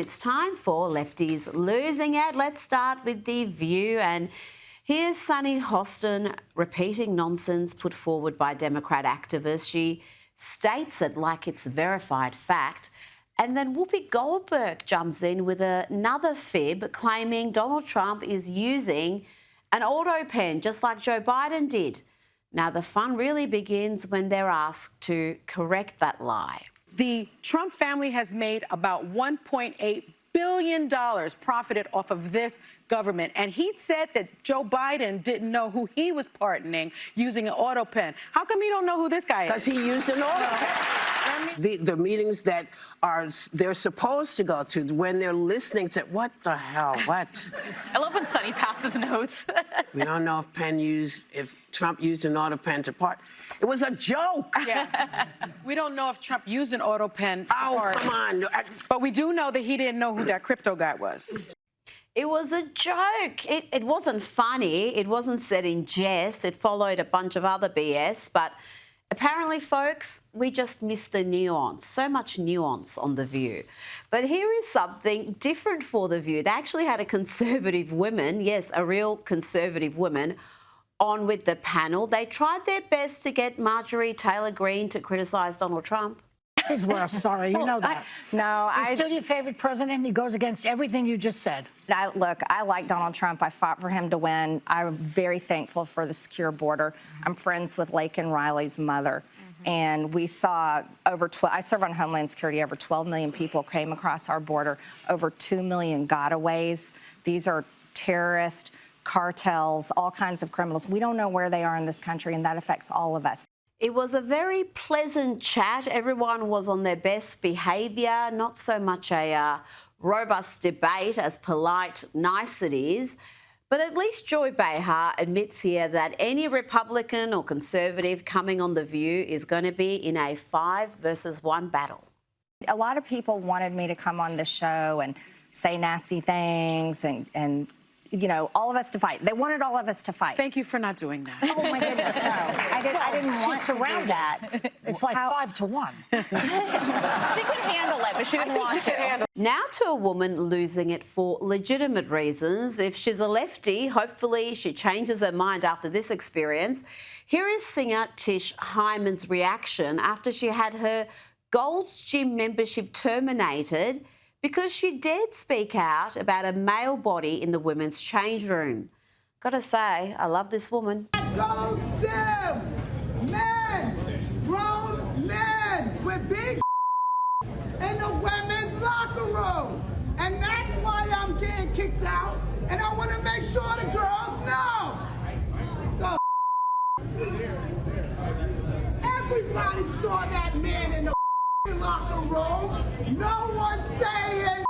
It's time for Lefties Losing It. Let's start with The View. And here's Sunny Hostin repeating nonsense put forward by Democrat activists. She states it like it's verified fact. And then Whoopi Goldberg jumps in with another fib claiming Donald Trump is using an auto pen just like Joe Biden did. Now, the fun really begins when they're asked to correct that lie. The Trump family has made about $1.8 billion profited off of this government. And he said that Joe Biden didn't know who he was pardoning using an auto pen. How come you don't know who this guy is? Because he used an auto pen. The meetings that they're supposed to go to when they're listening to, what the hell, what? I love when Sonny passes notes. We don't know if Trump used an auto pen to part. It was a joke. Yes. We don't know if Trump used an auto pen to part. Come on. But we do know that he didn't know who that crypto guy was. It was a joke. It wasn't funny. It wasn't said in jest. It followed a bunch of other BS. But apparently, folks, we just missed the nuance. So much nuance on The View. But here is something different for The View. They actually had a conservative woman, yes, a real conservative woman, on with the panel. They tried their best to get Marjorie Taylor Greene to criticise Donald Trump. He's worse, sorry, you know that. He's still your favorite president. He goes against everything you just said. Look, I like Donald Trump. I fought for him to win. I'm very thankful for the secure border. I'm friends with Laken Riley's mother. And we saw I serve on Homeland Security. Over 12 million people came across our border. Over 2 million gotaways. These are terrorists, cartels, all kinds of criminals. We don't know where they are in this country, and that affects all of us. It was a very pleasant chat. Everyone was on their best behaviour, not so much a robust debate as polite niceties. But at least Joy Behar admits here that any Republican or Conservative coming on The View is going to be in a 5 versus 1 battle. A lot of people wanted me to come on the show and say nasty things and you know, all of us to fight. They wanted all of us to fight. Thank you for not doing that. Oh, my goodness, no. I didn't want to do that. It's like 5 to 1. She could handle it, but she didn't want to. Now to a woman losing it for legitimate reasons. If she's a lefty, hopefully she changes her mind after this experience. Here is singer Tish Hyman's reaction after she had her Gold's Gym membership terminated because she dared speak out about a male body in the women's change room. Gotta say, I love this woman. Gold's Gym! Men! Grown men with big in the women's locker room! And that's why I'm getting kicked out, and I want to make sure the girls know! Everybody saw that man in the locker room. No one's saying,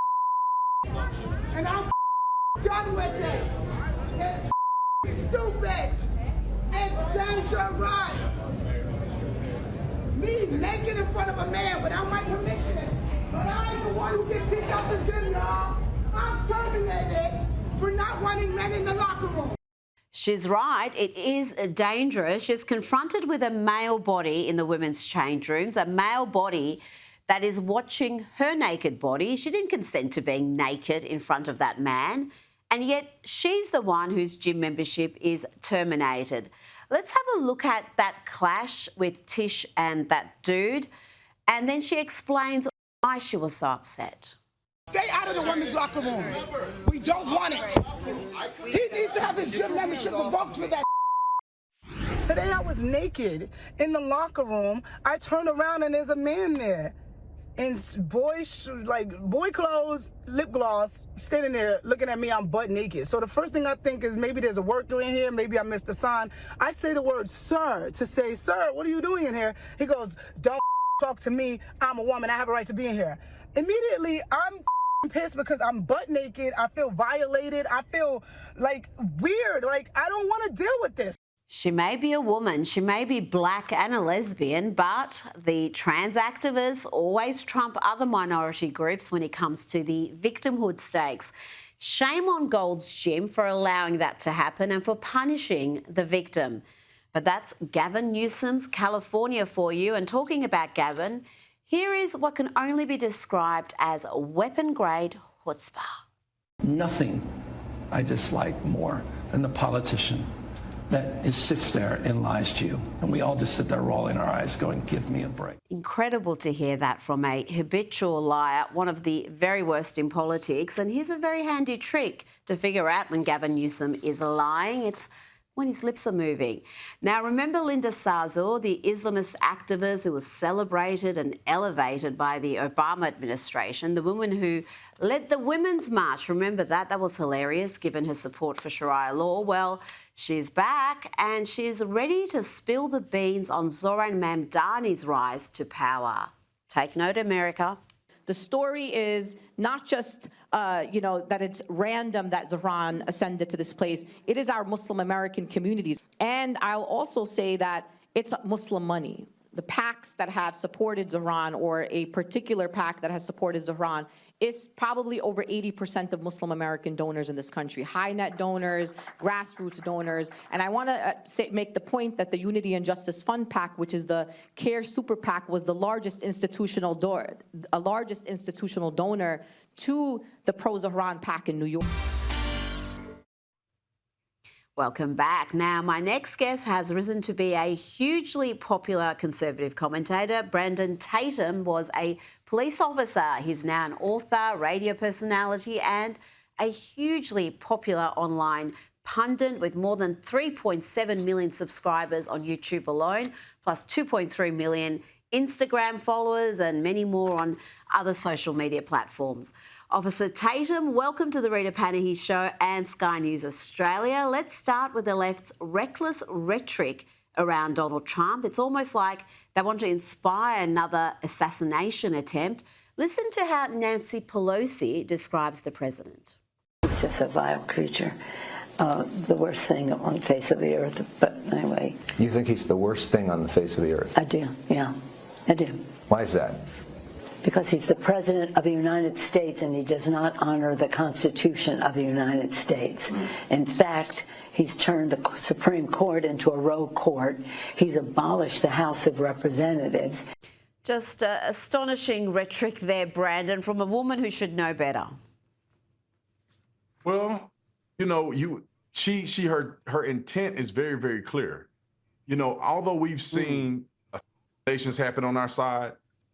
and I'm done with it. It's stupid. It's dangerous. Me naked in front of a man without my permission. But I ain't the one who gets kicked out the gym, y'all. I'm terminated for not wanting men in the locker room. She's right. It is dangerous. She's confronted with a male body in the women's change rooms, a male body that is watching her naked body. She didn't consent to being naked in front of that man, and yet she's the one whose gym membership is terminated. Let's have a look at that clash with Tish and that dude, and then she explains why she was so upset. Stay out of the women's locker room. We don't want it. He needs to have his gym membership revoked for that. Today I was naked in the locker room. I turn around and there's a man there in boy clothes, lip gloss, standing there looking at me. I'm butt naked. So the first thing I think is maybe there's a worker in here. Maybe I missed a sign. I say the word sir to say, sir, what are you doing in here? He goes, don't talk to me. I'm a woman. I have a right to be in here. Immediately, I'm pissed because I'm butt naked. I feel violated. I feel like weird. Like I don't want to deal with this. She may be a woman, she may be black and a lesbian, but the trans activists always trump other minority groups when it comes to the victimhood stakes. Shame on Gold's Gym for allowing that to happen and for punishing the victim. But that's Gavin Newsom's California for you. And talking about Gavin, Here is what can only be described as weapon-grade chutzpah. Nothing I dislike more than the politician that sits there and lies to you. And we all just sit there rolling our eyes going, give me a break. Incredible to hear that from a habitual liar, one of the very worst in politics. And here's a very handy trick to figure out when Gavin Newsom is lying. It's when his lips are moving. Now, remember Linda Sarsour, the Islamist activist who was celebrated and elevated by the Obama administration, the woman who led the Women's March. Remember that? That was hilarious, given her support for Sharia law. Well, she's back and she's ready to spill the beans on Zoran Mamdani's rise to power. Take note, America. The story is not just, that it's random that Zoran ascended to this place. It is our Muslim American communities. And I'll also say that it's Muslim money. The PACs that have supported Zoran, or a particular PAC that has supported Zoran, is probably over 80% of Muslim American donors in this country, high net donors, grassroots donors. And I want to make the point that the Unity and Justice Fund PAC, which is the CARE Super PAC, was the largest institutional donor to the pro-Zoran PAC in New York. Welcome back. Now, my next guest has risen to be a hugely popular Conservative commentator. Brandon Tatum was a police officer. He's now an author, radio personality, and a hugely popular online pundit with more than 3.7 million subscribers on YouTube alone, plus 2.3 million Instagram followers and many more on other social media platforms. Officer Tatum, welcome to the Rita Panahi Show and Sky News Australia. Let's start with the left's reckless rhetoric around Donald Trump. It's almost like they want to inspire another assassination attempt. Listen to how Nancy Pelosi describes the president. He's just a vile creature. The worst thing on the face of the earth. But anyway. You think he's the worst thing on the face of the earth? I do, yeah. I do. Why is that? Because he's the President of the United States and he does not honor the Constitution of the United States. In fact, he's turned the Supreme Court into a rogue court. He's abolished the House of Representatives. Just astonishing rhetoric there, Brandon, from a woman who should know better. Well, her intent is very, very clear. Although we've seen assassinations happen on our side,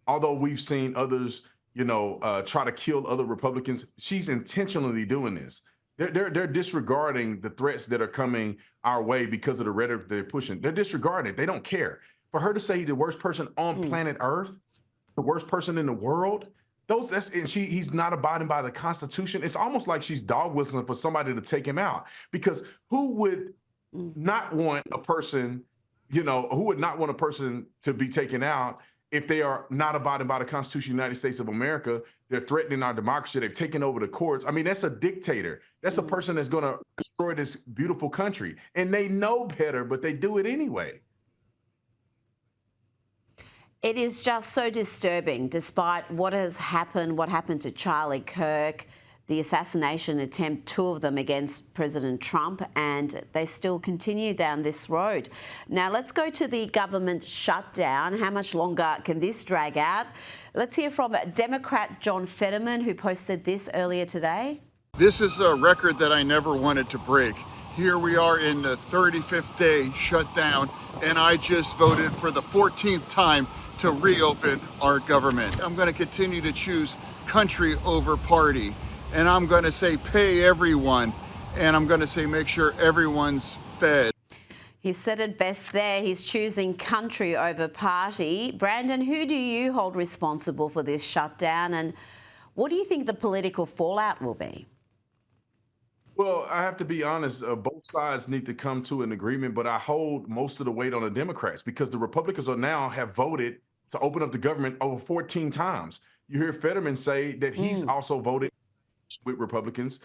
although we've seen others, try to kill other Republicans, she's intentionally doing this. They're disregarding the threats that are coming our way because of the rhetoric they're pushing. They're disregarding it. They don't care. For her to say the worst person on planet Earth, the worst person in the world, he's not abiding by the Constitution. It's almost like she's dog whistling for somebody to take him out. Because who would not want a person, who would not want a person to be taken out if they are not abiding by the Constitution of the United States of America? They're threatening our democracy. They've taken over the courts. I mean, that's a dictator. That's a person that's going to destroy this beautiful country. And they know better, but they do it anyway. It is just so disturbing, despite what happened to Charlie Kirk, the assassination attempt, two of them against President Trump, and they still continue down this road. Now, let's go to the government shutdown. How much longer can this drag out? Let's hear from Democrat John Fetterman, who posted this earlier today. This is a record that I never wanted to break. Here we are in the 35th day shutdown, and I just voted for the 14th time to reopen our government. I'm going to continue to choose country over party. And I'm going to say pay everyone, and I'm going to say make sure everyone's fed. He said it best there. He's choosing country over party. Brandon, who do you hold responsible for this shutdown, and what do you think the political fallout will be? Well, I have to be honest, both sides need to come to an agreement, but I hold most of the weight on the Democrats because the Republicans have voted to open up the government over 14 times. You hear Fetterman say that he's also voted with Republicans,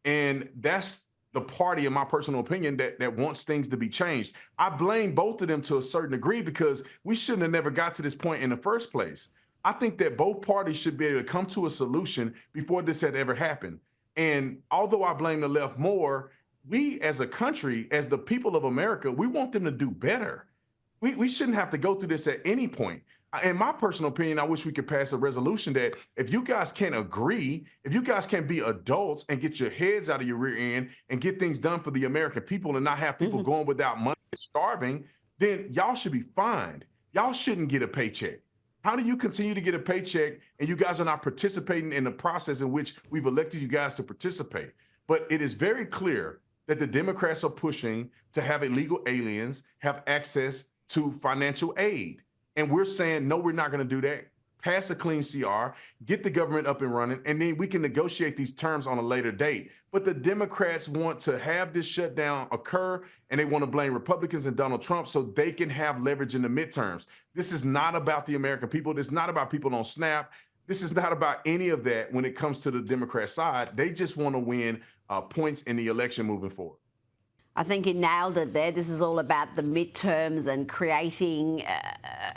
and that's the party, in my personal opinion, that wants things to be changed. I blame both of them to a certain degree because we shouldn't have never got to this point in the first place. I think that both parties should be able to come to a solution before this had ever happened. And although I blame the left more, we as a country, as the people of America, we want them to do better. We shouldn't have to go through this at any point. In my personal opinion, I wish we could pass a resolution that if you guys can't agree, if you guys can't be adults and get your heads out of your rear end and get things done for the American people and not have people going without money and starving, then y'all should be fined. Y'all shouldn't get a paycheck. How do you continue to get a paycheck and you guys are not participating in the process in which we've elected you guys to participate? But it is very clear that the Democrats are pushing to have illegal aliens have access to financial aid. And we're saying, no, we're not going to do that. Pass a clean CR, get the government up and running, and then we can negotiate these terms on a later date. But the Democrats want to have this shutdown occur, and they want to blame Republicans and Donald Trump so they can have leverage in the midterms. This is not about the American people. This is not about people on SNAP. This is not about any of that when it comes to the Democrat side. They just want to win points in the election moving forward. I think you nailed it there. This is all about the midterms and creating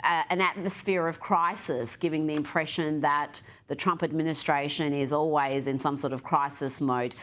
an atmosphere of crisis, giving the impression that the Trump administration is always in some sort of crisis mode.